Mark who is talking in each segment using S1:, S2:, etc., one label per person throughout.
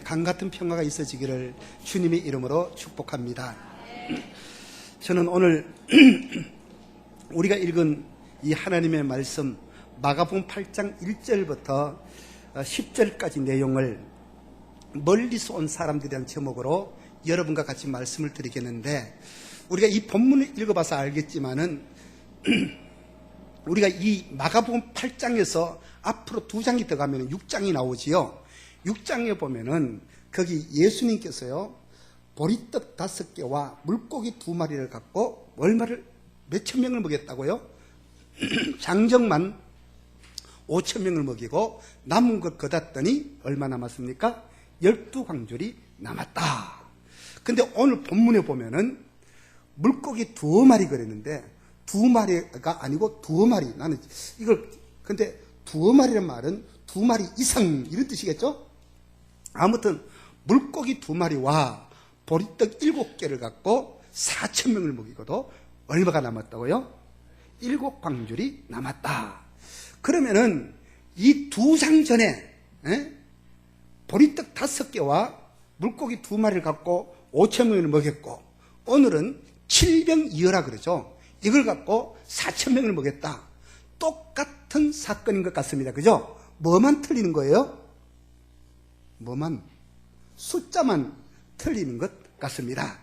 S1: 강같은 평화가 있어지기를 주님의 이름으로 축복합니다. 저는 오늘 우리가 읽은 이 하나님의 말씀 마가복음 8장 1절부터 10절까지 내용을 멀리서 온 사람들이라는 제목으로 여러분과 같이 말씀을 드리겠는데, 우리가 이 본문을 읽어봐서 알겠지만은 우리가 이 마가복음 8장에서 앞으로 2장이 더 가면 6장이 나오지요. 6장에 보면은 거기 예수님께서요, 보리떡 5개와 물고기 2마리를 갖고 얼마를 몇천 명을 먹였다고요? 장정만 5천 명을 먹이고 남은 것 거뒀더니 얼마 남았습니까? 12광줄이 남았다. 근데 오늘 본문에 보면은 물고기 2마리 그랬는데 2마리가 아니고 2마리. 나는 이걸 근데 2마리란 말은 2마리 이상 이런 뜻이겠죠? 아무튼 물고기 2마리와 보리떡 7개를 갖고 4천 명을 먹이고도 얼마가 남았다고요? 7광줄이 남았다. 그러면은 이 2장 전에 보리떡 5개와 물고기 2마리를 갖고 5천 명을 먹였고, 오늘은 7병이어라 그러죠. 이걸 갖고 4천 명을 먹였다. 똑같은 사건인 것 같습니다. 그죠? 뭐만 틀리는 거예요? 뭐만? 숫자만 틀리는 것 같습니다.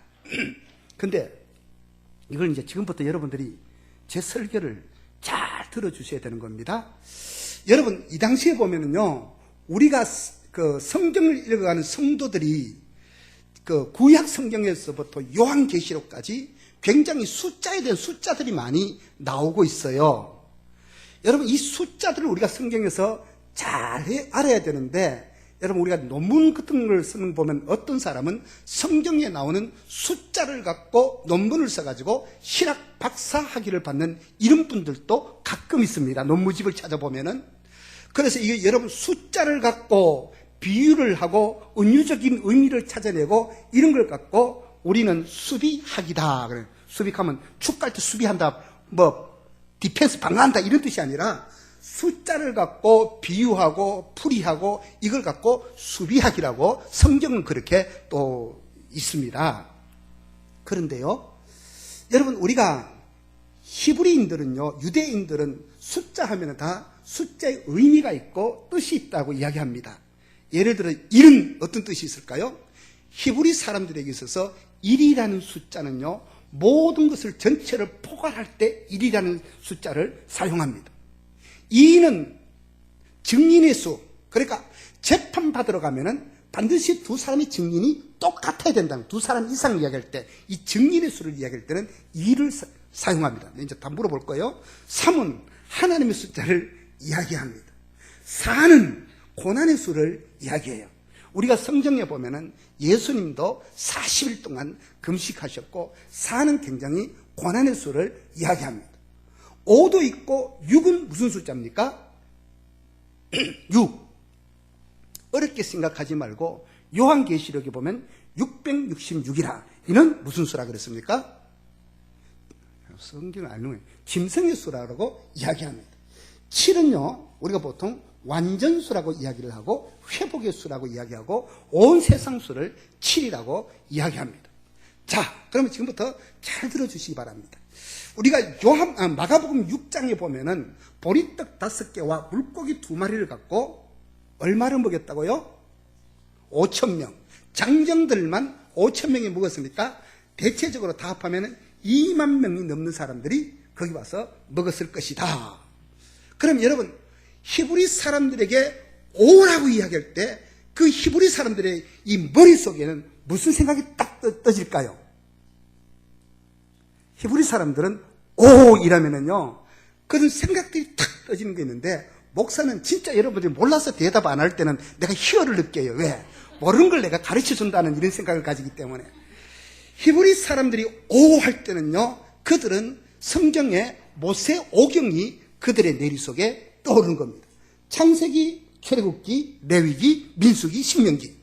S1: 근데 이걸 이제 지금부터 여러분들이 제 설교를 잘 들어주셔야 되는 겁니다. 여러분, 이 당시에 보면은요, 우리가 그 성경을 읽어가는 성도들이 그 구약 성경에서부터 요한계시록까지 굉장히 숫자에 대한 숫자들이 많이 나오고 있어요. 여러분, 이 숫자들을 우리가 성경에서 잘 알아야 되는데, 여러분, 우리가 논문 같은 걸 쓰는 보면 어떤 사람은 성경에 나오는 숫자를 갖고 논문을 써가지고 신학 박사 학위를 받는 이런 분들도 가끔 있습니다. 논문집을 찾아보면은. 그래서 이게 여러분, 숫자를 갖고 비유를 하고 은유적인 의미를 찾아내고 이런 걸 갖고 우리는 수비학이다. 그래요. 수비하면 축 갈 때 수비한다, 디펜스 방어한다 이런 뜻이 아니라 숫자를 갖고 비유하고 풀이하고 이걸 갖고 수비학이라고 성경은 그렇게 또 있습니다. 그런데요, 여러분, 우리가 히브리인들은요, 유대인들은 숫자 하면 다 숫자의 의미가 있고 뜻이 있다고 이야기합니다. 예를 들어 1은 어떤 뜻이 있을까요? 히브리 사람들에게 있어서 1이라는 숫자는요, 모든 것을 전체를 포괄할 때 1이라는 숫자를 사용합니다. 2는 증인의 수. 그러니까 재판받으러 가면은 반드시 2사람의 증인이 똑같아야 된다는, 2사람 이상 이야기할 때 이 증인의 수를 이야기할 때는 2를 사용합니다. 이제 다 물어볼 거예요. 3은 하나님의 숫자를 이야기합니다. 4는 고난의 수를 이야기해요. 우리가 성경에 보면은 예수님도 40일 동안 금식하셨고 4는 굉장히 고난의 수를 이야기합니다. 5도 있고 6은 무슨 숫자입니까? 6. 어렵게 생각하지 말고 요한계시록에 보면 666이라. 이는 무슨 수라 그랬습니까? 성경을 알는 거예요. 짐승의 수라고 이야기합니다. 7은요, 우리가 보통 완전수라고 이야기를 하고 회복의 수라고 이야기하고 온 세상 수를 7이라고 이야기합니다. 자, 그러면 지금부터 잘 들어주시기 바랍니다. 우리가 마가복음 6장에 보면은 보리떡 5개와 물고기 2마리를 갖고 얼마를 먹였다고요? 5천 명. 장정들만 5천 명이 먹었으니까 대체적으로 다 합하면은 2만 명이 넘는 사람들이 거기 와서 먹었을 것이다. 그럼 여러분, 히브리 사람들에게 오라고 이야기할 때 그 히브리 사람들의 이 머릿속에는 무슨 생각이 딱 떠질까요? 히브리 사람들은 오이라면은요, 그런 생각들이 탁 떠지는 게 있는데, 목사는 진짜 여러분들이 몰라서 대답 안 할 때는 내가 희열을 느껴요. 왜? 모르는 걸 내가 가르쳐 준다는 이런 생각을 가지기 때문에. 히브리 사람들이 오 할 때는요, 그들은 성경의 모세 오경이 그들의 내리 속에 떠오르는 겁니다. 창세기, 출애굽기, 레위기, 민수기, 신명기.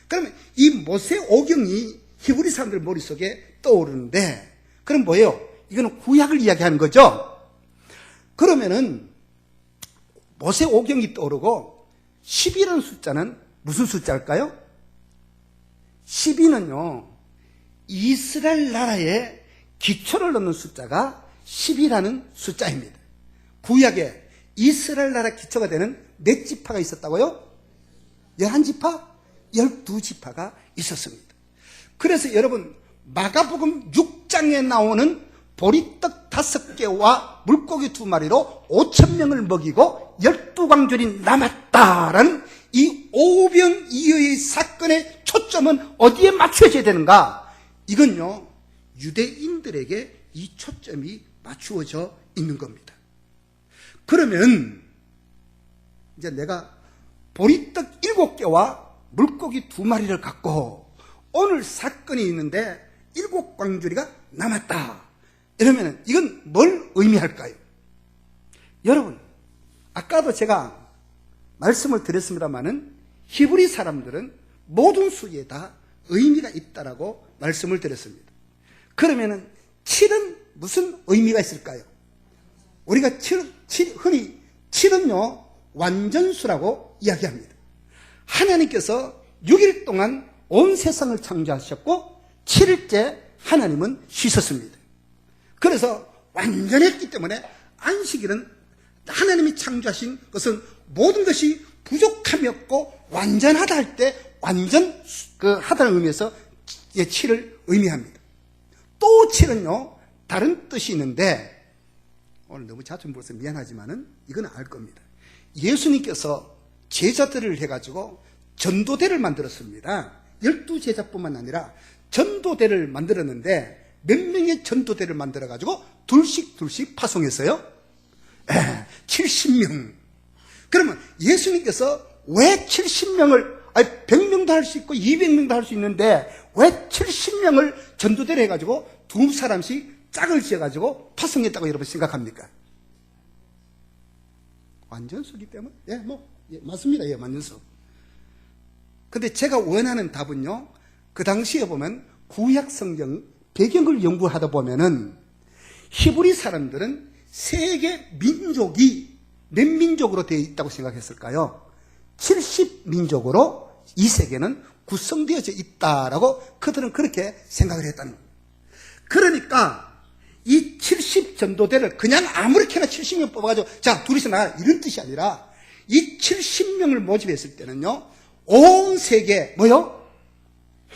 S1: 그러면 이 모세 오경이 히브리 사람들 머릿속에 떠오르는데, 그럼 뭐예요? 이거는 구약을 이야기하는 거죠? 그러면은 모세 오경이 떠오르고 10이라는 숫자는 무슨 숫자일까요? 12는요, 이스라엘 나라의 기초를 넣는 숫자가 10이라는 숫자입니다. 구약에 이스라엘 나라 기초가 되는 몇 지파가 있었다고요? 11지파? 12지파가 있었습니다. 그래서 여러분, 마가복음 6장에 나오는 보리떡 5개와 물고기 2마리로 5,000명을 먹이고 12광절이 남았다라는 이 오병이어의 사건의 초점은 어디에 맞춰져야 되는가? 이건요, 유대인들에게 이 초점이 맞추어져 있는 겁니다. 그러면 이제 내가 보리떡 7개와 물고기 2마리를 갖고 오늘 사건이 있는데 7광주리가 남았다. 이러면 이건 뭘 의미할까요? 여러분, 아까도 제가 말씀을 드렸습니다마는 히브리 사람들은 모든 수에 다 의미가 있다라고 말씀을 드렸습니다. 그러면은 7은 무슨 의미가 있을까요? 우리가 흔히 7은요, 완전수라고 이야기합니다. 하나님께서 6일 동안 온 세상을 창조하셨고 7일째 하나님은 쉬셨습니다. 그래서 완전했기 때문에 안식일은 하나님이 창조하신 것은 모든 것이 부족함이 없고 완전하다 할 때 완전 하다는 의미에서 7을 의미합니다. 또 7은요, 다른 뜻이 있는데 오늘 너무 자주 물어서 미안하지만은 이건 알 겁니다. 예수님께서 제자들을 해가지고 전도대를 만들었습니다. 12제자뿐만 아니라 전도대를 만들었는데 몇 명의 전도대를 만들어가지고 둘씩 파송했어요? 70명. 그러면 예수님께서 왜 70명을, 100명도 할 수 있고 200명도 할 수 있는데 왜 70명을 전도대를 해가지고 2사람씩 짝을 지어가지고 파송했다고 여러분 생각합니까? 완전수기 때문에? 맞습니다. 완전수. 근데 제가 원하는 답은요, 그 당시에 보면 구약 성경 배경을 연구하다 보면은 히브리 사람들은 세계 민족이 몇 민족으로 되어 있다고 생각했을까요? 70민족으로 이 세계는 구성되어져 있다라고 그들은 그렇게 생각을 했다는 겁니다. 그러니까 이 70전도대를 그냥 아무렇게나 70명 뽑아가지고 자, 둘이서 나가라 이런 뜻이 아니라 이 70명을 모집했을 때는요, 온 세계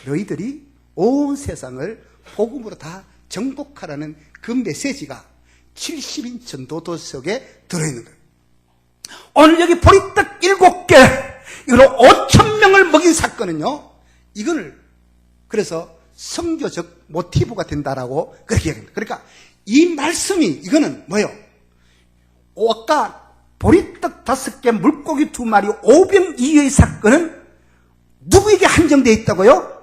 S1: 너희들이 온 세상을 복음으로 다 정복하라는 그 메시지가 70인 전도도 속에 들어있는 거예요. 오늘 여기 보리떡 7개 이걸로 5,000명을 먹인 사건은요, 이거를 그래서 선교적 모티브가 된다라고 그렇게 얘기합니다. 그러니까 이 말씀이 이거는 아까 보리떡 5개 물고기 2마리 오병이어의 사건은 누구에게 한정되어 있다고요?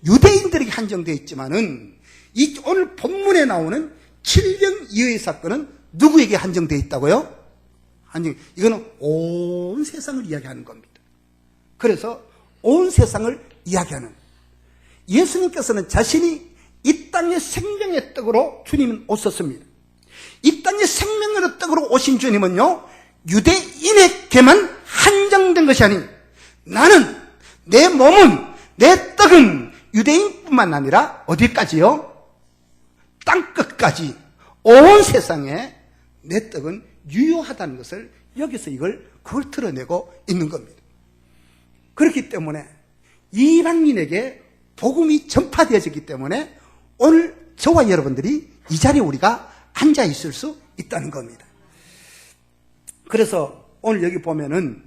S1: 유대인들에게 한정되어 있지만은 이 오늘 본문에 나오는 칠병이어의 사건은 누구에게 한정되어 있다고요? 이거는 온 세상을 이야기하는 겁니다. 그래서 온 세상을 이야기하는, 예수님께서는 자신이 이 땅의 생명의 떡으로 주님은 오셨습니다. 이 땅의 생명의 떡으로 오신 주님은요, 유대인에게만 한정된 것이 아닌, 나는 내 몸은, 내 떡은 유대인뿐만 아니라 어디까지요? 땅끝까지 온 세상에 내 떡은 유효하다는 것을 여기서 그걸 드러내고 있는 겁니다. 그렇기 때문에 이방인에게 복음이 전파되어졌기 때문에 오늘 저와 여러분들이 이 자리에 우리가 앉아 있을 수 있다는 겁니다. 그래서 오늘 여기 보면은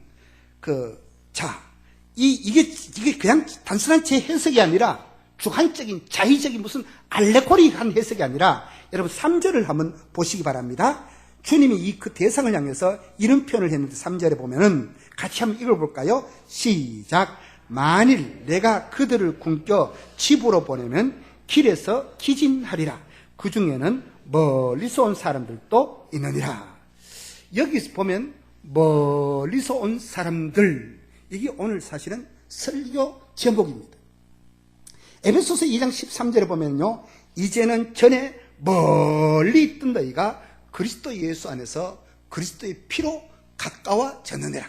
S1: 이게 그냥 단순한 제 해석이 아니라 주관적인 자의적인 무슨 알레고리한 해석이 아니라 여러분 3절을 한번 보시기 바랍니다. 주님이 그 대상을 향해서 이런 표현을 했는데 3절에 보면은 같이 한번 읽어볼까요? 시작. 만일 내가 그들을 굶겨 집으로 보내면 길에서 기진하리라. 그 중에는 멀리서 온 사람들도 있느니라. 여기서 보면 멀리서 온 사람들, 이게 오늘 사실은 설교 제목입니다. 에베소서 2장 13절에 보면요, 이제는 전에 멀리 있던 너희가 그리스도 예수 안에서 그리스도의 피로 가까워졌느니라.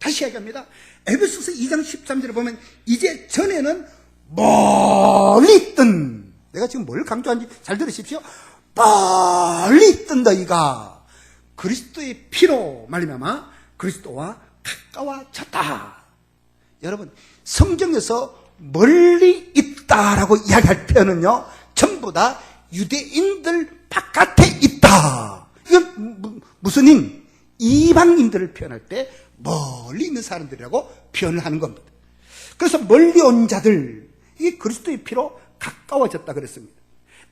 S1: 다시 이야기합니다. 에베소서 2장 13절에 보면 이제 전에는 멀리 있던, 내가 지금 뭘 강조하는지 잘 들으십시오. 멀리 있던 너희가 그리스도의 피로 말미암아 그리스도와 가까워졌다. 여러분, 성경에서 멀리 있다라고 이야기할 표현은요, 전부 다 유대인들 바깥에 있다. 이건 무슨 인? 이방인들을 표현할 때 멀리 있는 사람들이라고 표현을 하는 겁니다. 그래서 멀리 온 자들, 이게 그리스도의 피로 가까워졌다 그랬습니다.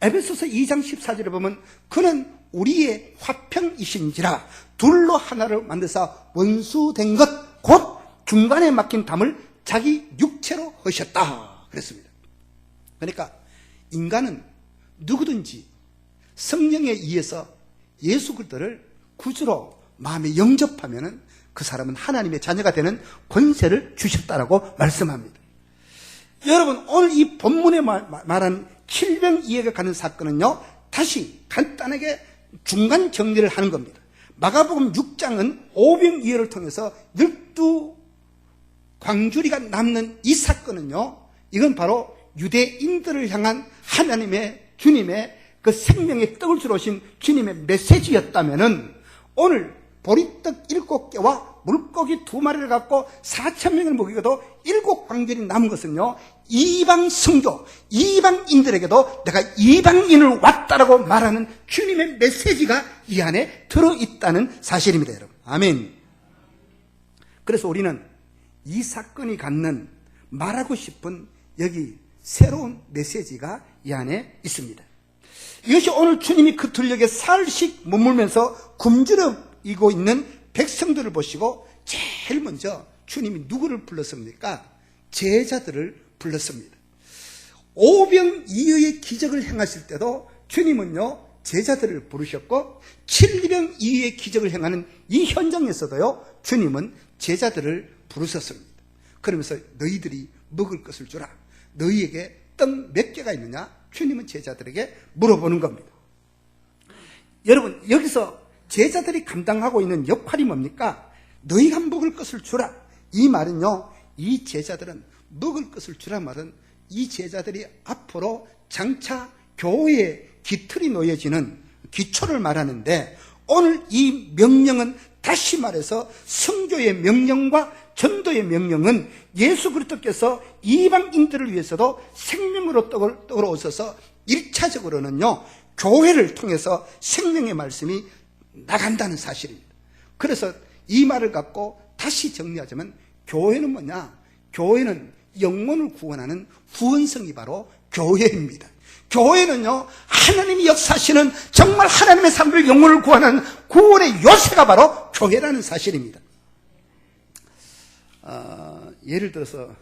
S1: 에베소서 2장 14절에 보면 그는 우리의 화평이신지라 둘로 하나를 만드사 원수된 것 곧 중간에 막힌 담을 자기 육체로 하셨다 그랬습니다. 그러니까 인간은 누구든지 성령에 의해서 예수 그리스도를 구주로 마음에 영접하면은 그 사람은 하나님의 자녀가 되는 권세를 주셨다라고 말씀합니다. 여러분, 오늘 이 본문에 말한 칠병이해가 가는 사건은요, 다시 간단하게 중간 정리를 하는 겁니다. 마가복음 6장은 오병이해를 통해서 12광주리가 남는 이 사건은요, 이건 바로 유대인들을 향한 하나님의 주님의 그 생명의 떡을 주러 오신 주님의 메시지였다면은 오늘 보리떡 7개와 물고기 2마리를 갖고 4,000명을 먹이고도 7광주리 남은 것은요, 이방 성도, 이방인들에게도 내가 이방인을 왔다라고 말하는 주님의 메시지가 이 안에 들어있다는 사실입니다, 여러분. 아멘. 그래서 우리는 이 사건이 갖는 말하고 싶은 여기 새로운 메시지가 이 안에 있습니다. 이것이 오늘 주님이 그 들녘에 사흘씩 머물면서 굶주려이고 있는 백성들을 보시고 제일 먼저 주님이 누구를 불렀습니까? 제자들을 불렀습니다. 오병이어의 기적을 행하실 때도 주님은요, 제자들을 부르셨고, 칠병이어의 기적을 행하는 이 현장에서도요, 주님은 제자들을 부르셨습니다. 그러면서 너희들이 먹을 것을 주라. 너희에게 떡 몇 개가 있느냐? 주님은 제자들에게 물어보는 겁니다. 여러분, 여기서 제자들이 감당하고 있는 역할이 뭡니까? 너희가 먹을 것을 주라. 이 말은요, 이 제자들은 먹을 것을 주라 말은 이 제자들이 앞으로 장차 교회의 기틀이 놓여지는 기초를 말하는데, 오늘 이 명령은 다시 말해서 성교의 명령과 전도의 명령은 예수 그리스도께서 이방인들을 위해서도 생명으로 떡으로 오셔서 1차적으로는요, 교회를 통해서 생명의 말씀이 나간다는 사실입니다. 그래서 이 말을 갖고 다시 정리하자면 교회는 뭐냐? 교회는 영혼을 구원하는 구원성이 바로 교회입니다. 교회는요, 하나님이 역사하시는 정말 하나님의 사람들 영혼을 구원하는 구원의 요새가 바로 교회라는 사실입니다. 예를 들어서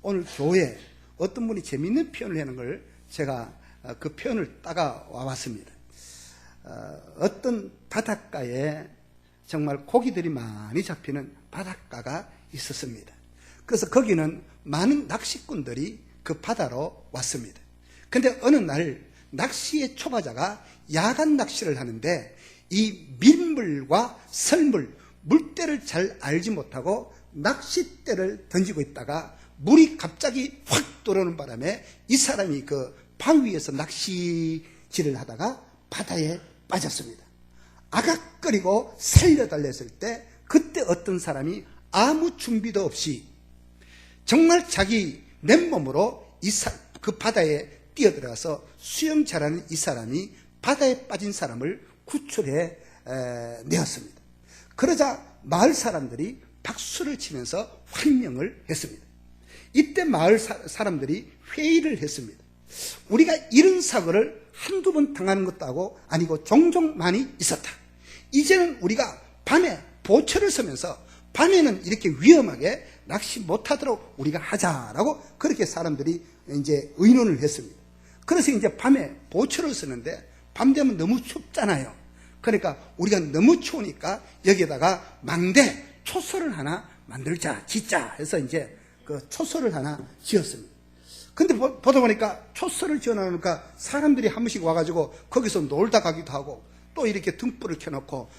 S1: 오늘 교회 어떤 분이 재미있는 표현을 하는 걸 제가 그 표현을 따가와 왔습니다. 어떤 바닷가에 정말 고기들이 많이 잡히는 바닷가가 있었습니다. 그래서 거기는 많은 낚시꾼들이 그 바다로 왔습니다. 근데 어느 날 낚시의 초보자가 야간 낚시를 하는데 이 민물과 설물, 물때를 잘 알지 못하고 낚싯대를 던지고 있다가 물이 갑자기 확 들어오는 바람에 이 사람이 그 바위 위에서 낚시질을 하다가 바다에 빠졌습니다. 아각거리고 살려달랬을 때 그때 어떤 사람이 아무 준비도 없이 정말 자기 맨몸으로 그 바다에 뛰어들어가서 수영 잘하는 이 사람이 바다에 빠진 사람을 구출해 내었습니다. 그러자 마을 사람들이 박수를 치면서 환영을 했습니다. 이때 마을 사람들이 회의를 했습니다. 우리가 이런 사고를 한두 번 당하는 것도 아니고 종종 많이 있었다. 이제는 우리가 밤에 보초를 서면서 밤에는 이렇게 위험하게 낚시 못하도록 우리가 하자라고 그렇게 사람들이 이제 의논을 했습니다. 그래서 이제 밤에 보초를 쓰는데 밤 되면 너무 춥잖아요. 그러니까 우리가 너무 추우니까 여기에다가 망대 초소를 하나 만들자, 짓자 해서 이제 그 초소를 하나 지었습니다. 근데 보다 보니까 초소를 지어놓으니까 사람들이 한 번씩 와가지고 거기서 놀다 가기도 하고 또 이렇게 등불을 켜놓고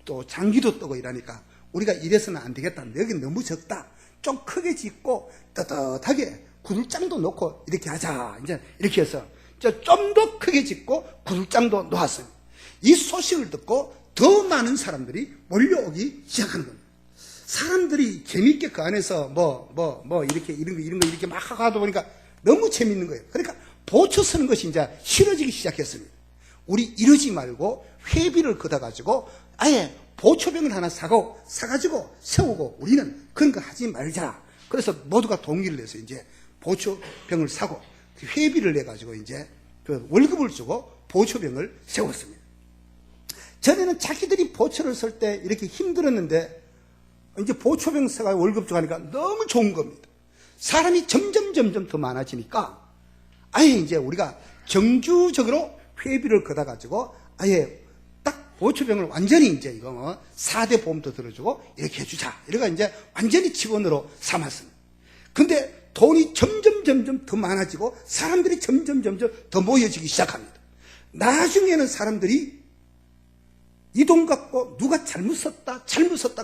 S1: 또 장기도 뜨고 이러니까 우리가 이래서는 안 되겠다. 여기 너무 적다. 좀 크게 짓고 떳떳하게 구들장도 놓고 이렇게 하자. 이제 이렇게 해서 좀 더 크게 짓고 구들장도 놓았습니다. 이 소식을 듣고 더 많은 사람들이 몰려오기 시작하는 겁니다. 사람들이 재밌게 그 안에서 이렇게 이런 거 이렇게 막 하다 보니까 너무 재밌는 거예요. 그러니까 보초 서는 것이 이제 싫어지기 시작했습니다. 우리 이러지 말고 회비를 걷어가지고 아예 보초병을 하나 사가지고 세우고 우리는 그런 거 하지 말자. 그래서 모두가 동의를 해서 이제 보초병을 사고 회비를 내가지고 이제 그 월급을 주고 보초병을 세웠습니다. 전에는 자기들이 보초를 설 때 이렇게 힘들었는데 이제 보초병 사가 월급 주고 하니까 너무 좋은 겁니다. 사람이 점점 더 많아지니까 아예 이제 우리가 정규적으로 회비를 걷어가지고 아예 딱 보초병을 완전히 이제 이거 4대 보험도 들어주고 이렇게 해주자. 이래가 이제 완전히 직원으로 삼았습니다. 근데 돈이 점점 더 많아지고 사람들이 점점 더 모여지기 시작합니다. 나중에는 사람들이 이 돈 갖고 누가 잘못 썼다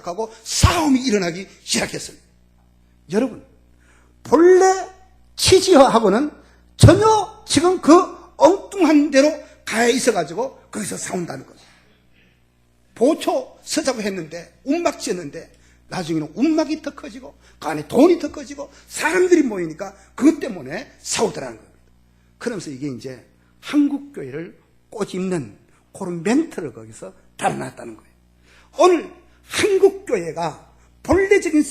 S1: 하고 싸움이 일어나기 시작했습니다. 여러분, 본래 취지하고는 전혀 지금 그 엉뚱한 대로 가 있어가지고 거기서 싸운다는 거죠. 보초 서자고 했는데 움막 지었는데 나중에는 움막이 더 커지고 그 안에 돈이 더 커지고 사람들이 모이니까 그것 때문에 싸우더라는 겁니다. 그러면서 이게 이제 한국교회를 꼬집는 그런 멘트를 거기서 달아났다는 거예요. 오늘 한국교회가 본래적인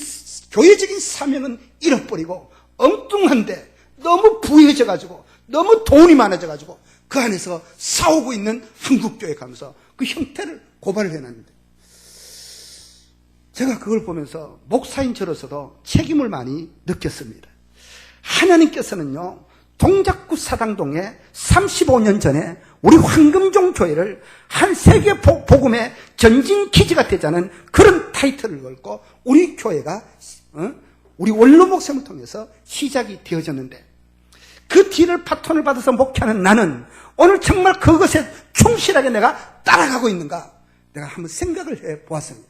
S1: 교회적인 사명은 잃어버리고 엉뚱한데 너무 부유해져가지고 너무 돈이 많아져가지고 그 안에서 싸우고 있는 한국교회 가면서 그 형태를 고발을 해놨는데 제가 그걸 보면서 목사인 저로서도 책임을 많이 느꼈습니다. 하나님께서는요, 동작구 사당동에 35년 전에 우리 황금종 교회를 한 세계 복음의 전진 기지가 되자는 그런 타이틀을 걸고 우리 교회가 우리 원로 목사님을 통해서 시작이 되어졌는데 그 뒤를 파톤을 받아서 목회하는 나는 오늘 정말 그것에 충실하게 내가 따라가고 있는가 내가 한번 생각을 해보았습니다.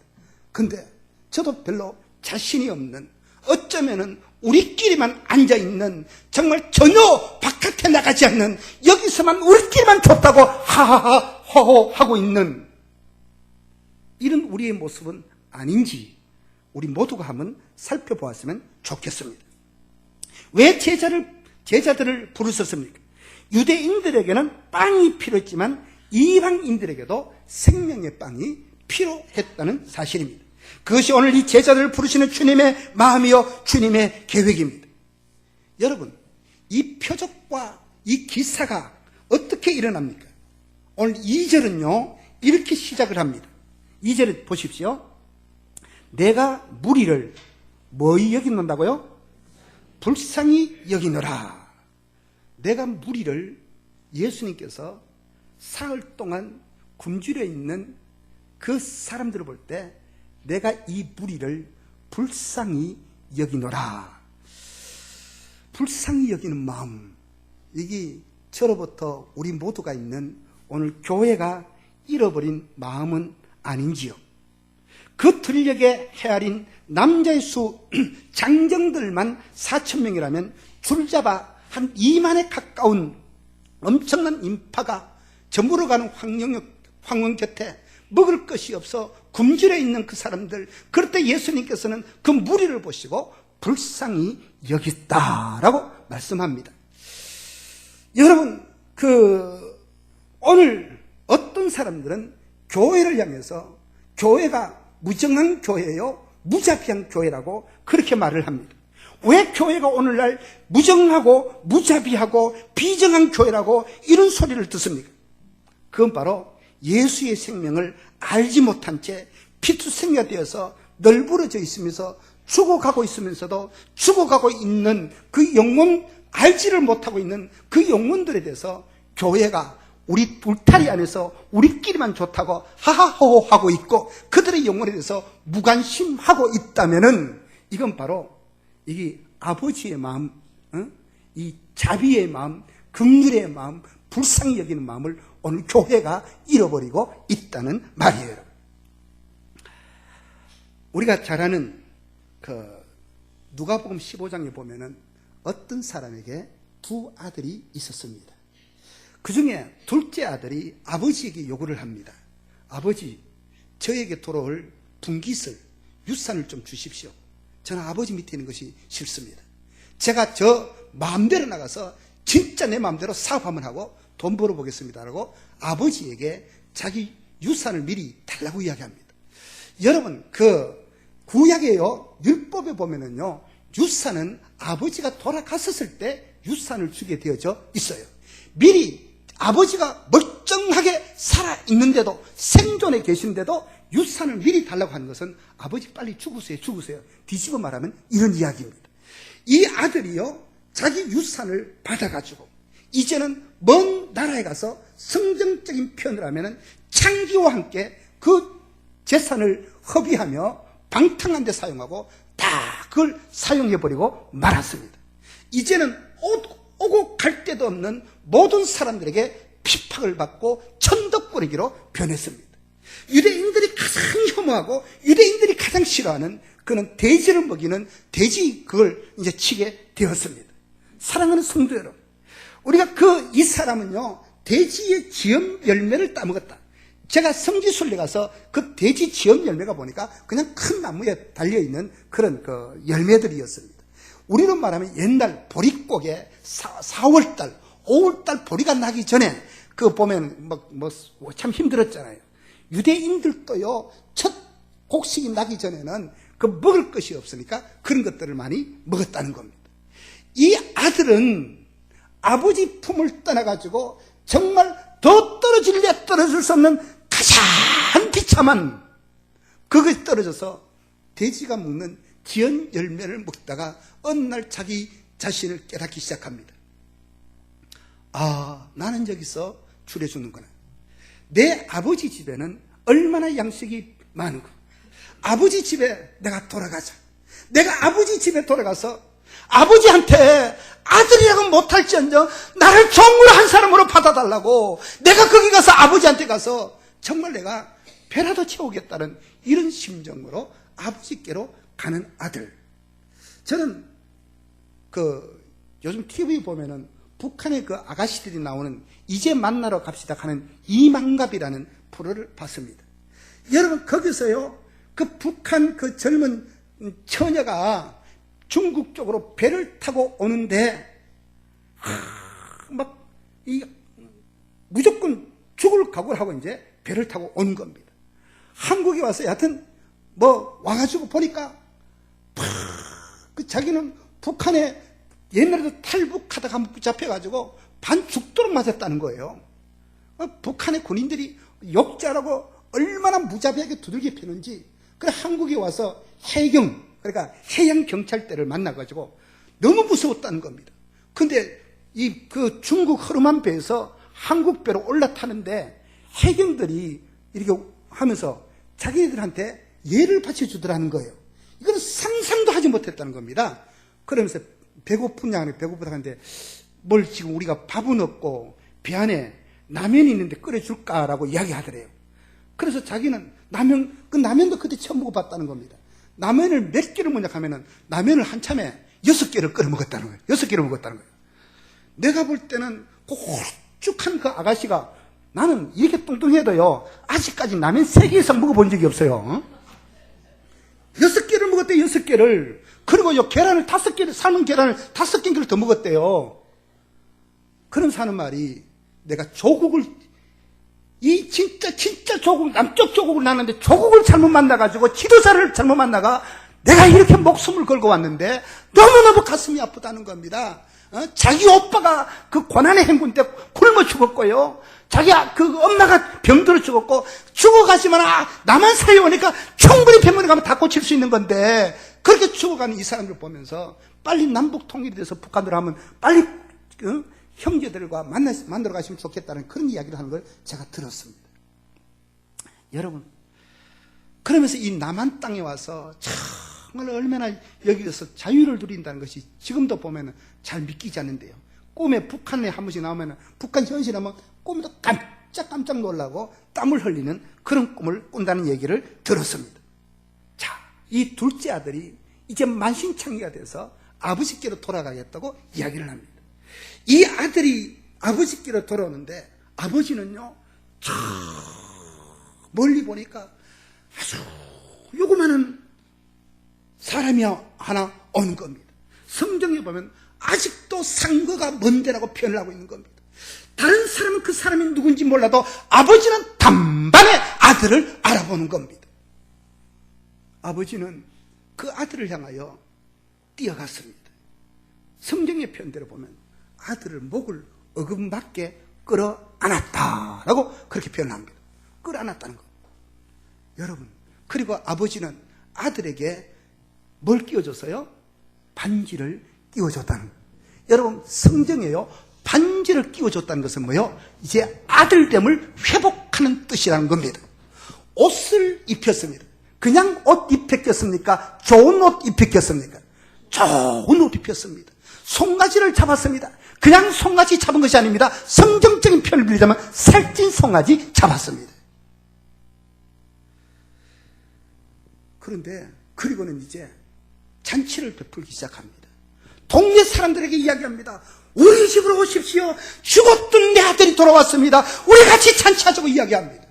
S1: 근데 저도 별로 자신이 없는 어쩌면은 우리끼리만 앉아있는 정말 전혀 바깥에 나가지 않는 여기서만 우리끼리만 좋다고 하하하 호호 하고 있는 이런 우리의 모습은 아닌지 우리 모두가 한번 살펴보았으면 좋겠습니다. 왜 제자들을 부르셨습니까? 유대인들에게는 빵이 필요했지만 이방인들에게도 생명의 빵이 필요했다는 사실입니다. 그것이 오늘 이 제자들을 부르시는 주님의 마음이요 주님의 계획입니다. 여러분, 이 표적과 이 기사가 어떻게 일어납니까? 오늘 2절은요 이렇게 시작을 합니다. 2절을 보십시오. 내가 무리를 뭐 여기는다고요? 불쌍히 여기노라. 내가 무리를 예수님께서 사흘 동안 굶주려 있는 그 사람들을 볼 때 내가 이 무리를 불쌍히 여기노라. 불쌍히 여기는 마음, 이게 저로부터 우리 모두가 있는 오늘 교회가 잃어버린 마음은 아닌지요. 그 들녘에 헤아린 남자의 수 장정들만 4,000명이라면 줄잡아 한 2만에 가까운 엄청난 인파가 저물어가는 황혼 곁에 먹을 것이 없어 굶주려 있는 그 사람들, 그럴 때 예수님께서는 그 무리를 보시고 불쌍히 여겼다라고 말씀합니다. 여러분, 오늘 어떤 사람들은 교회를 향해서 교회가 무정한 교회요, 무자비한 교회라고 그렇게 말을 합니다. 왜 교회가 오늘날 무정하고 무자비하고 비정한 교회라고 이런 소리를 듣습니까? 그건 바로 예수의 생명을 알지 못한 채 피투성이가 되어서 널브러져 있으면서 죽어가고 있으면서도 죽어가고 있는 그 영혼, 알지를 못하고 있는 그 영혼들에 대해서 교회가 우리 울타리 안에서 우리끼리만 좋다고 하하호호 하고 있고 그들의 영혼에 대해서 무관심하고 있다면은 이건 바로 이게 아버지의 마음, 이 자비의 마음, 긍휼의 마음, 불쌍히 여기는 마음을 오늘 교회가 잃어버리고 있다는 말이에요. 우리가 잘 아는 누가복음 15장에 보면은 어떤 사람에게 두 아들이 있었습니다. 그 중에 둘째 아들이 아버지에게 요구를 합니다. 아버지, 저에게 돌아올 분깃을, 유산을 좀 주십시오. 저는 아버지 밑에 있는 것이 싫습니다. 제가 저 마음대로 나가서 진짜 내 마음대로 사업 한번 하고 돈 벌어보겠습니다 라고 아버지에게 자기 유산을 미리 달라고 이야기합니다. 여러분, 그 구약에요, 율법에 보면은요, 유산은 아버지가 돌아갔었을 때 유산을 주게 되어져 있어요. 미리 아버지가 멀쩡하게 살아있는데도, 생존해 계신데도 유산을 미리 달라고 하는 것은 아버지 빨리 죽으세요, 죽으세요. 뒤집어 말하면 이런 이야기입니다. 이 아들이요, 자기 유산을 받아가지고 이제는 먼 나라에 가서 성경적인 표현을 하면은 창기와 함께 그 재산을 허비하며 방탕한 데 사용하고 다 그걸 사용해버리고 말았습니다. 이제는 오고 갈 데도 없는 모든 사람들에게 핍박을 받고 천덕꾸러기로 변했습니다. 유대인들이 가장 혐오하고 유대인들이 가장 싫어하는 그는 돼지를 먹이는 돼지 그걸 이제 치게 되었습니다. 사랑하는 성도 여러분, 우리가 이 사람은요, 돼지의 지엄 열매를 따먹었다. 제가 성지순례 가서 그 돼지 지엄 열매가 보니까 그냥 큰 나무에 달려있는 그런 그 열매들이었습니다. 우리로 말하면 옛날 보릿고개 4월달, 5월달 보리가 나기 전에 그 보면 참 힘들었잖아요. 유대인들도요, 첫 곡식이 나기 전에는 그 먹을 것이 없으니까 그런 것들을 많이 먹었다는 겁니다. 이 아들은 아버지 품을 떠나가지고 정말 더 떨어질래 떨어질 수 없는 가장 비참한 그것이 떨어져서 돼지가 먹는 지연 열매를 먹다가 어느 날 자기 자신을 깨닫기 시작합니다. 아, 나는 여기서 줄여 죽는구나. 내 아버지 집에는 얼마나 양식이 많은가. 아버지 집에 내가 돌아가자. 내가 아버지 집에 돌아가서 아버지한테 아들이라고 못할지언정 나를 종으로 한 사람으로 받아달라고, 내가 거기 가서 아버지한테 가서 정말 내가 배라도 채우겠다는 이런 심정으로 아버지께로 가는 아들. 저는 요즘 TV 보면은 북한의 그 아가씨들이 나오는 이제 만나러 갑시다 하는 이만갑이라는 프로를 봤습니다. 여러분, 거기서요, 그 북한 그 젊은 처녀가 중국 쪽으로 배를 타고 오는데 무조건 죽을 각오를 하고 이제 배를 타고 오는 겁니다. 한국에 와서 여하튼 와가지고 보니까 자기는 북한에 옛날에도 탈북하다가 한번 붙잡혀가지고 반 죽도록 맞았다는 거예요. 북한의 군인들이 욕자라고 얼마나 무자비하게 두들겨 패는지. 그래 한국에 와서 해경, 그러니까 해양경찰대를 만나가지고 너무 무서웠다는 겁니다. 근데 그 중국 허름한 배에서 한국 배로 올라타는데 해경들이 이렇게 하면서 자기들한테 예를 바쳐주더라는 거예요. 이건 상상도 하지 못했다는 겁니다. 그러면서 배고프냐 하는데 배고프다 하는데 뭘 지금 우리가 밥은 없고 배 안에 라면이 있는데 끓여줄까라고 이야기하더래요. 그래서 자기는 라면도 그때 처음 먹어봤다는 겁니다. 라면을 몇 개를 먹냐 하면은 라면을 한참에 6개를 끓여 먹었다는 거예요. 6개를 먹었다는 거예요. 내가 볼 때는 그 홀쭉한 그 아가씨가, 나는 이렇게 뚱뚱해도요, 아직까지 라면 3개 이상 먹어본 적이 없어요. 6개를 먹었대요, 6개를. 그리고 계란을 5개를, 삶은 계란을 5개를 더 먹었대요. 그럼 사는 말이, 내가 조국을, 진짜 조국, 남쪽 조국을 나는데 조국을 잘못 만나가지고 지도자를 잘못 만나가 내가 이렇게 목숨을 걸고 왔는데 너무너무 가슴이 아프다는 겁니다. 자기 오빠가 그 고난의 행군 때 굶어 죽었고요. 자기 그 엄마가 병들어 죽었고, 죽어가지만 나만 살려오니까 충분히 병원에 가면 다 고칠 수 있는 건데, 그렇게 죽어가는 이 사람들 보면서 빨리 남북 통일이 돼서 북한으로 하면 빨리 형제들과 만들어 가시면 좋겠다는 그런 이야기를 하는 걸 제가 들었습니다. 여러분, 그러면서 이 남한 땅에 와서 정말 얼마나 여기서 자유를 누린다는 것이 지금도 보면 잘 믿기지 않는데요. 꿈에 북한에 한 번씩 나오면 북한 현실하면 꿈에도 깜짝 놀라고 땀을 흘리는 그런 꿈을 꾼다는 얘기를 들었습니다. 자, 이 둘째 아들이 이제 만신창이가 돼서 아버지께로 돌아가겠다고 이야기를 합니다. 이 아들이 아버지께로 돌아오는데 아버지는요, 저 멀리 보니까 아주 요거만한 사람이 하나 오는 겁니다. 성경에 보면 아직도 상거가 먼 데라고 표현을 하고 있는 겁니다. 다른 사람은 그 사람이 누군지 몰라도 아버지는 단번에 아들을 알아보는 겁니다. 아버지는 그 아들을 향하여 뛰어갔습니다. 성경의 표현대로 보면 아들을 목을 어금맞게 끌어안았다라고 그렇게 표현합니다. 끌어안았다는 것. 여러분, 그리고 아버지는 아들에게 뭘 끼워줬어요? 반지를 끼워줬다는 거예요. 여러분, 성경에요, 반지를 끼워줬다는 것은 뭐예요? 이제 아들됨을 회복하는 뜻이라는 겁니다. 옷을 입혔습니다. 그냥 옷 입혔겠습니까? 좋은 옷 입혔겠습니까? 좋은 옷 입혔습니다. 송아지를 잡았습니다. 그냥 송아지 잡은 것이 아닙니다. 성경적인 표현을 빌리자면 살찐 송아지 잡았습니다. 그런데 그리고는 이제 잔치를 베풀기 시작합니다. 동네 사람들에게 이야기합니다. 우리 집으로 오십시오. 죽었던 내 아들이 돌아왔습니다. 우리 같이 잔치하자고 이야기합니다.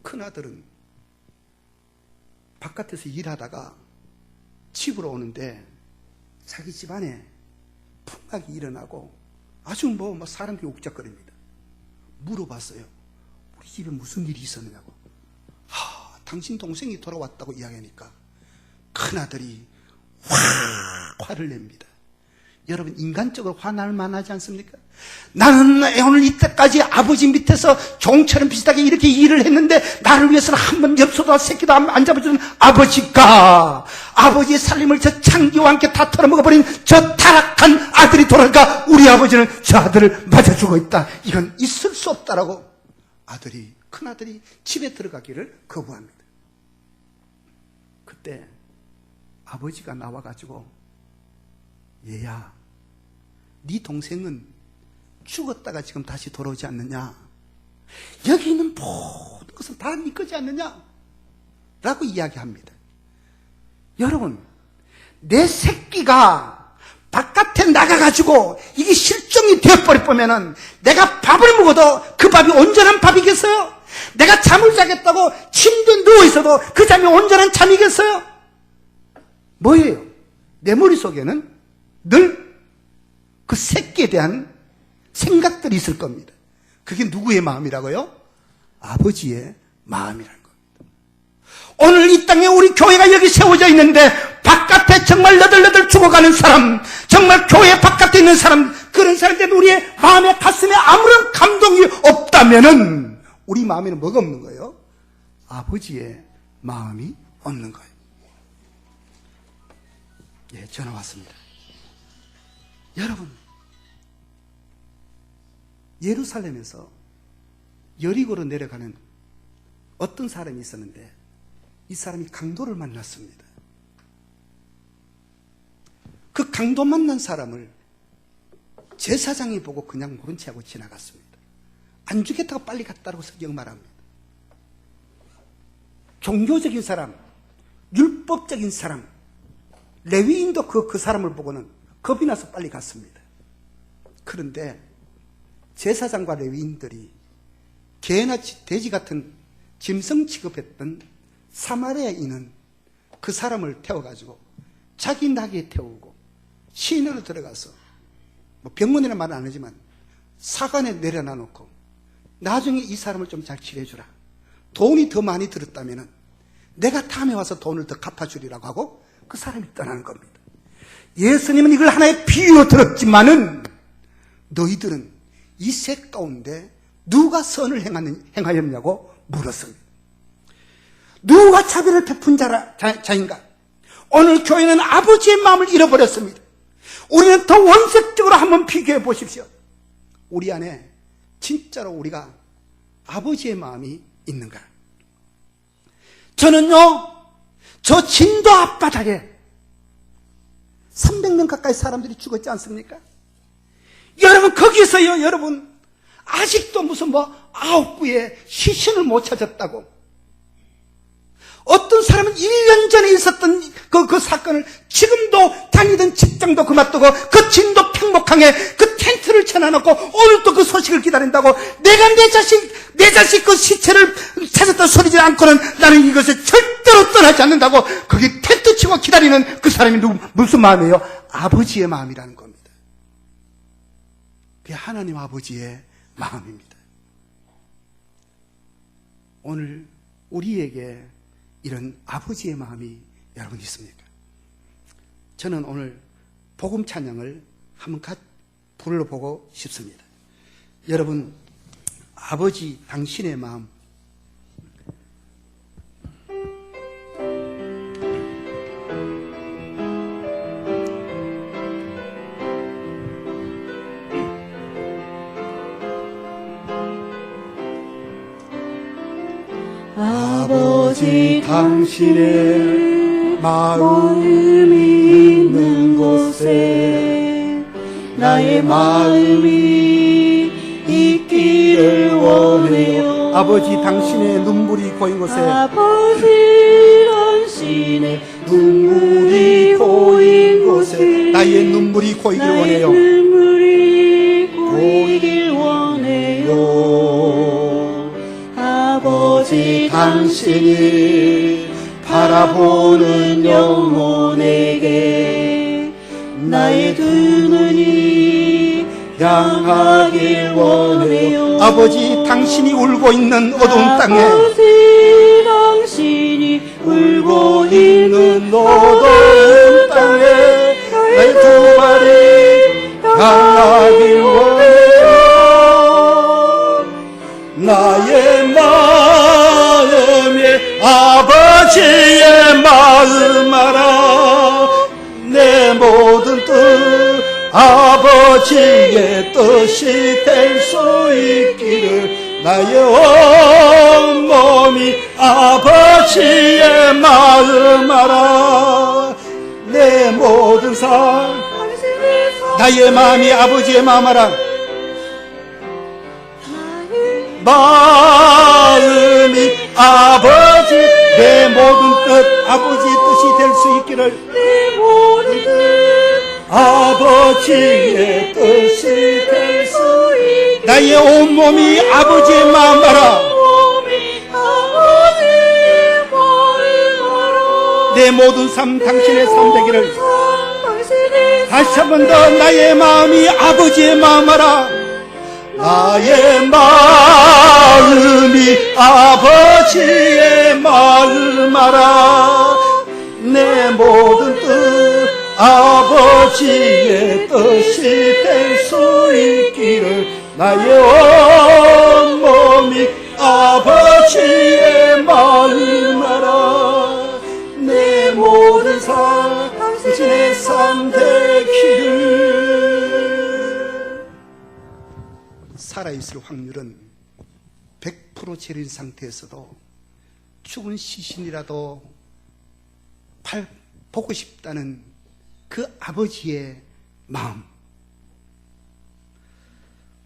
S1: 큰아들은 바깥에서 일하다가 집으로 오는데 자기 집안에 풍악이 일어나고 아주 사람들이 옥적거립니다. 물어봤어요. 우리 집에 무슨 일이 있었느냐고. 당신 동생이 돌아왔다고 이야기하니까 큰아들이 화를 냅니다. 여러분, 인간적으로 화날 만하지 않습니까? 나는 오늘 이때까지 아버지 밑에서 종처럼 비슷하게 이렇게 일을 했는데 나를 위해서는 한 번 엽서도 새끼도 안 잡아주는 아버지가 아버지의 살림을 저 창기와 함께 다 털어먹어버린 저 타락한 아들이 돌아가 우리 아버지는 저 아들을 맞아주고 있다. 이건 있을 수 없다라고 큰아들이 집에 들어가기를 거부합니다. 그때 아버지가 나와가지고 얘야, 네 동생은 죽었다가 지금 다시 돌아오지 않느냐? 여기 있는 모든 것은 다 네 거지 않느냐? 라고 이야기합니다. 여러분, 내 새끼가 바깥에 나가가지고 이게 실종이 되어버리면은 내가 밥을 먹어도 그 밥이 온전한 밥이겠어요? 내가 잠을 자겠다고 침대에 누워있어도 그 잠이 온전한 잠이겠어요? 뭐예요? 내 머릿속에는 늘 그 새끼에 대한 생각들이 있을 겁니다. 그게 누구의 마음이라고요? 아버지의 마음이라는 겁니다. 오늘 이 땅에 우리 교회가 여기 세워져 있는데 바깥에 정말 너덜너덜 죽어가는 사람, 정말 교회 바깥에 있는 사람, 그런 사람들 우리의 마음에 가슴에 아무런 감동이 없다면은 우리 마음에는 뭐가 없는 거예요? 아버지의 마음이 없는 거예요. 예, 전화 왔습니다. 여러분, 예루살렘에서 여리고로 내려가는 어떤 사람이 있었는데 이 사람이 강도를 만났습니다. 그 강도 만난 사람을 제사장이 보고 그냥 모른 채 하고 지나갔습니다. 안 죽겠다고 빨리 갔다고 성경 말합니다. 종교적인 사람, 율법적인 사람, 레위인도 그 사람을 보고는 겁이 나서 빨리 갔습니다. 그런데 제사장과 레위인들이 개나 돼지 같은 짐승 취급했던 사마리아인은 그 사람을 태워가지고 자기 나귀에 태우고 시내로 들어가서 병원이라는 말은 안 하지만 사관에 내려놔 놓고 나중에 이 사람을 좀 잘 치료해주라. 돈이 더 많이 들었다면 내가 다음에 와서 돈을 더 갚아주리라고 하고 그 사람이 떠나는 겁니다. 예수님은 이걸 하나의 비유로 들었지만은 너희들은 이 셋 가운데 누가 선을 행하였냐고 물었습니다. 누가 자비를 베푼 자인가? 오늘 교회는 아버지의 마음을 잃어버렸습니다. 우리는 더 원색적으로 한번 비교해 보십시오. 우리 안에 진짜로 우리가 아버지의 마음이 있는가? 저는요, 저 진도 앞바다에 300명 가까이 사람들이 죽었지 않습니까? 여러분, 거기서요, 여러분, 아직도 무슨 9구에 시신을 못 찾았다고. 어떤 사람은 1년 전에 있었던 그 사건을 지금도 다니던 직장도 그만두고 그 진도 평목항에 그 텐트를 쳐놔놓고 오늘 또 그 소식을 기다린다고 내가 내 자식 그 시체를 찾았다 소리지 않고는 나는 이것에 절대로 떠나지 않는다고 거기 텐트 치고 기다리는 그 사람이 무슨 마음이에요? 아버지의 마음이라는 겁니다. 그게 하나님 아버지의 마음입니다. 오늘 우리에게 이런 아버지의 마음이 여러분 있습니까? 저는 오늘 복음 찬양을 한번 불러보고 싶습니다. 여러분, 아버지 당신의 마음,
S2: 아버지 당신의 마음이 있는 곳에 나의 마음이 있기를 원해요.
S1: 아버지 당신의 눈물이 고인 곳에
S2: 아버지 당신의 눈물이 고인 곳에
S1: 나의 눈물이 고이길
S2: 나의
S1: 원해요.
S2: 눈물이 고이길 원해요. 아버지 당신이 바라보는 영혼에게 나의 두 눈이 향하길 원해요.
S1: 아버지 당신이 울고 있는 어두운 땅에
S2: 아버지 당신이 울고 있는 어두운 땅에 나의 두 발이 향하길 원해요.
S1: 나의 마음에 아버지의 마음 알아. 내 모든 뜻 아버지의 뜻이 될 수 있기를 나의 온몸이 아버지의 마음 알아. 내 모든 삶 나의 마음이 아버지의 마음 알아. 마음이 아버지 내 모든 뜻 아버지의 뜻이 될 수 있기를
S2: 내 모든 뜻
S1: 아버지의 뜻이
S2: 될 수 있기를
S1: 나의 온몸이 아버지의 마음 알아.
S2: 몸이 아버지의 마음 알아.
S1: 내 모든 삶 당신의 삶 되기를.
S2: 당신의
S1: 다시 한 번 더 나의 마음이 아버지의 마음 알아. 나의 마음이 아버지의 마음 알아. 내 모든 뜻 아버지의 뜻이 될 수 있기를 나의 온몸이 아버지의 마음 알아. 내 모든 삶 당신의 삶 되기를. 살아있을 확률은 100% 재린 상태에서도 죽은 시신이라도 보고 싶다는 그 아버지의 마음.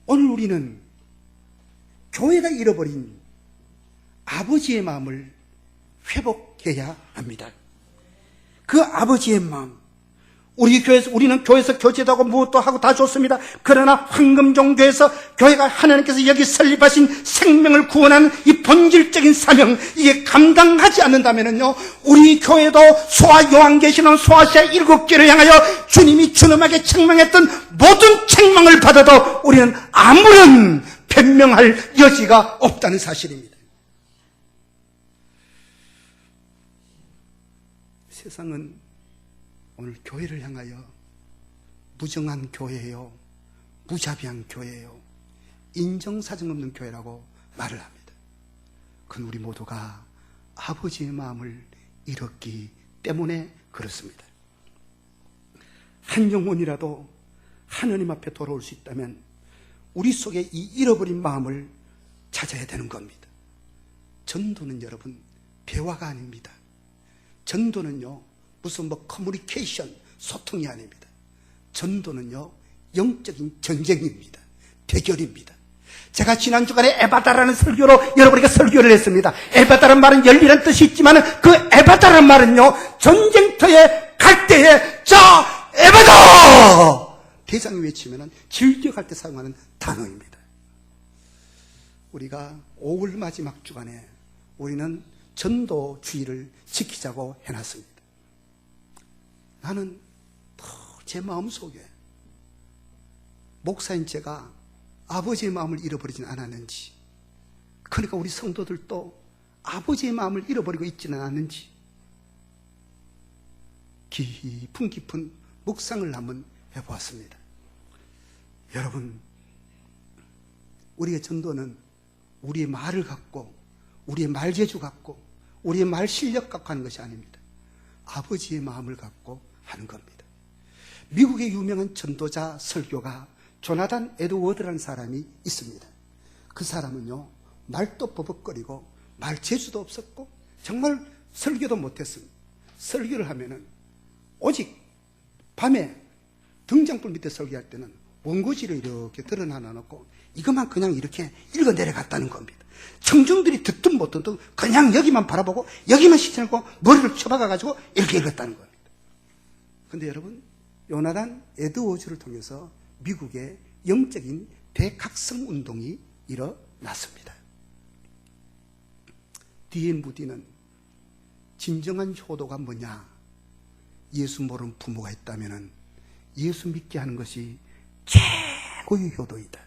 S1: 오늘 우리는 교회가 잃어버린 아버지의 마음을 회복해야 합니다. 그 아버지의 마음. 우리는 교회에서 교제도 하고 무엇도 하고 다 좋습니다. 그러나 황금종교에서 교회가 하나님께서 여기 설립하신 생명을 구원하는 이 본질적인 사명, 이게 감당하지 않는다면요, 우리 교회도 소아 요한계시록 소아시아 7교를 향하여 주님이 준엄하게 책망했던 모든 책망을 받아도 우리는 아무런 변명할 여지가 없다는 사실입니다. 세상은 오늘 교회를 향하여 무정한 교회예요, 무자비한 교회예요, 인정사정 없는 교회라고 말을 합니다. 그건 우리 모두가 아버지의 마음을 잃었기 때문에 그렇습니다. 한 영혼이라도 하나님 앞에 돌아올 수 있다면 우리 속에 이 잃어버린 마음을 찾아야 되는 겁니다. 전도는 여러분 배화가 아닙니다. 전도는요 무슨 커뮤니케이션, 소통이 아닙니다. 전도는요 영적인 전쟁입니다. 대결입니다. 제가 지난 주간에 에바다라는 설교로 여러분에게 설교를 했습니다. 에바다라는 말은 열리라는 뜻이 있지만 그 에바다라는 말은요, 전쟁터에 갈 때에 자 에바다! 대장이 외치면 질격할 때 사용하는 단어입니다. 우리가 5월 마지막 주간에 우리는 전도주의를 지키자고 해놨습니다. 나는 제 마음속에 목사인 제가 아버지의 마음을 잃어버리진 않았는지, 그러니까 우리 성도들도 아버지의 마음을 잃어버리고 있지는 않는지 깊은 묵상을 한번 해보았습니다. 여러분, 우리의 전도는 우리의 말을 갖고, 우리의 말재주 갖고, 우리의 말 실력 갖고 하는 것이 아닙니다. 아버지의 마음을 갖고 하는 겁니다. 미국의 유명한 전도자 설교가 조나단 에드워드라는 사람이 있습니다. 그 사람은요, 말도 버벅거리고 말재주도 없었고 정말 설교도 못했습니다. 설교를 하면은 오직 밤에 등장불 밑에 설교할 때는 원고지를 이렇게 드러나 놓고 이것만 그냥 이렇게 읽어 내려갔다는 겁니다. 청중들이 듣든 못 듣든 그냥 여기만 바라보고 여기만 시켜놓고 머리를 쳐박아가지고 이렇게 읽었다는 겁니다. 근데 여러분, 요나단 에드워즈를 통해서 미국의 영적인 대각성 운동이 일어났습니다. D.M. 무디는 진정한 효도가 뭐냐? 예수 모르는 부모가 있다면 예수 믿게 하는 것이 최고의 효도이다.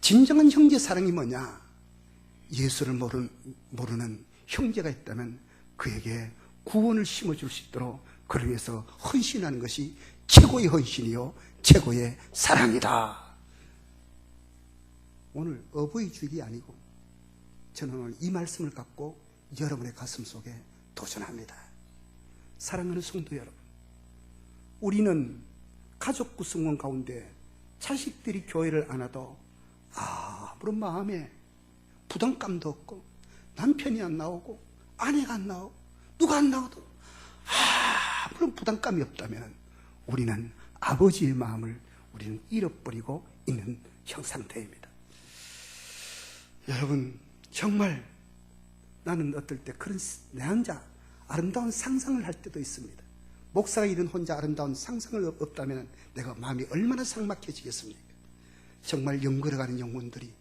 S1: 진정한 형제 사랑이 뭐냐? 예수를 모르는 형제가 있다면 그에게 구원을 심어줄 수 있도록 그를 위해서 헌신하는 것이 최고의 헌신이요 최고의 사랑이다. 오늘 어버이 주일이 아니고 저는 오늘 이 말씀을 갖고 여러분의 가슴 속에 도전합니다. 사랑하는 성도 여러분, 우리는 가족 구성원 가운데 자식들이 교회를 안 와도 아무런 마음에 부담감도 없고 남편이 안 나오고 아내가 안 나오고 누가 안 나와도 아무런 부담감이 없다면 우리는 아버지의 마음을 우리는 잃어버리고 있는 상태입니다. 여러분, 정말 나는 어떨 때 그런 내 혼자 아름다운 상상을 할 때도 있습니다. 목사가 이런 혼자 아름다운 상상을 없다면 내가 마음이 얼마나 삭막해지겠습니까? 정말 영걸어가는 영혼들이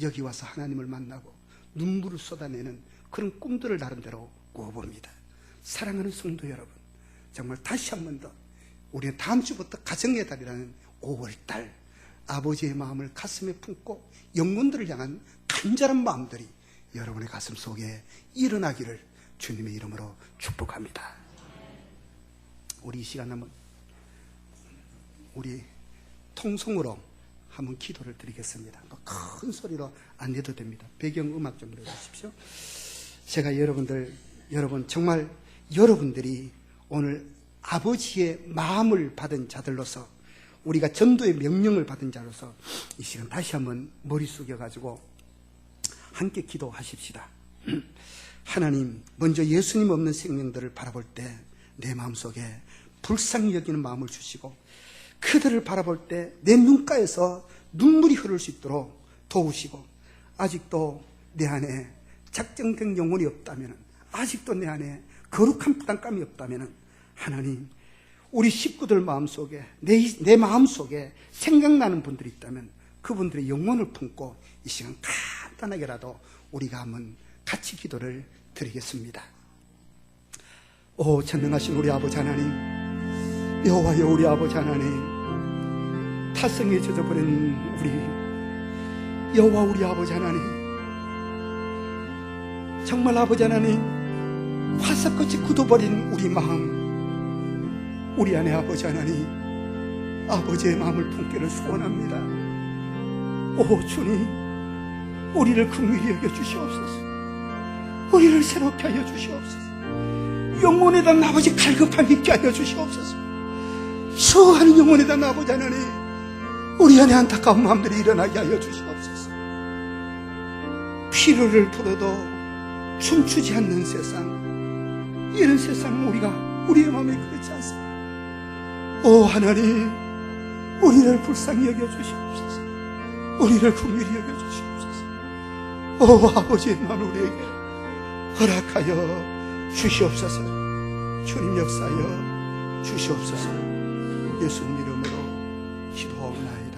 S1: 여기 와서 하나님을 만나고 눈물을 쏟아내는 그런 꿈들을 나름대로 꾸어봅니다. 사랑하는 성도 여러분, 정말 다시 한 번 더 우리는 다음 주부터 가정의 달이라는 5월달 아버지의 마음을 가슴에 품고 영혼들을 향한 간절한 마음들이 여러분의 가슴 속에 일어나기를 주님의 이름으로 축복합니다. 우리 이 시간 한번 우리 통성으로 한번 기도를 드리겠습니다. 큰 소리로 안 내도 됩니다. 배경음악 좀 넣어주십시오. 제가 여러분 정말 여러분들이 오늘 아버지의 마음을 받은 자들로서 우리가 전도의 명령을 받은 자로서 이 시간 다시 한번 머리 숙여가지고 함께 기도하십시다. 하나님, 먼저 예수님 없는 생명들을 바라볼 때 내 마음속에 불쌍히 여기는 마음을 주시고 그들을 바라볼 때 내 눈가에서 눈물이 흐를 수 있도록 도우시고, 아직도 내 안에 작정된 영혼이 없다면, 아직도 내 안에 거룩한 부담감이 없다면 하나님, 우리 식구들 마음속에 내 마음속에 생각나는 분들이 있다면 그분들의 영혼을 품고 이 시간 간단하게라도 우리가 한번 같이 기도를 드리겠습니다. 오 전능하신 우리 아버지 하나님, 여호와여 우리 아버지 하나님, 타성에 젖어버린 우리 여호와 우리 아버지 하나님, 정말 아버지 하나님, 화석같이 굳어버린 우리 마음, 우리 안에 아버지 하나님, 아버지의 마음을 품기를 소원합니다. 오 주님, 우리를 긍휼히 여겨 주시옵소서. 우리를 새롭게 하여 주시옵소서. 영혼에 대한 아버지 갈급함 있게 하여 주시옵소서. 수많은 영혼에 대한 아버지 하나님, 우리 안에 안타까운 마음들이 일어나게 하여 주시옵소서. 피로를 불어도 춤추지 않는 세상, 이런 세상 우리의 마음에 그렇지 않습니다. 오 하나님, 우리를 불쌍히 여겨 주시옵소서. 우리를 긍휼히 여겨주시옵소서. 오 아버지의 마음을 우리에게 허락하여 주시옵소서. 주님 역사여 주시옵소서. 예수님 이름으로 기도하옵나이다.